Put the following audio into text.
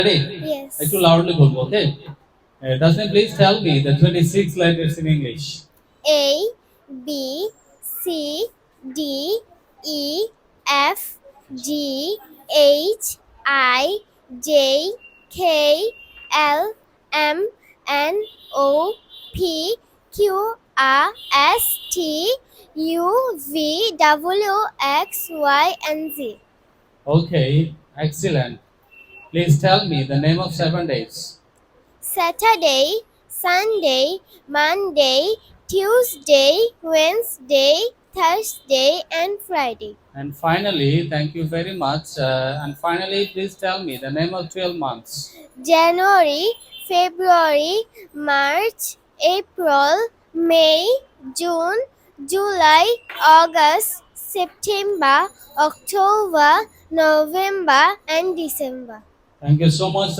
Ready? Yes. একটু loudly বলবো, okay? Tasmin, please tell me the 26 letters in English. A B C D E F G H I J K L M N O P Q R S T U V W X Y and Z. Okay, excellent. Please tell me the name of 7 days. Saturday, Sunday, Monday, Tuesday, Wednesday, Thursday, and Friday. And finally, thank you very much. And finally, please tell me the name of 12 months. January, February, March, April, May, June, July, August, September, October, November, and December. Thank you so much, sir.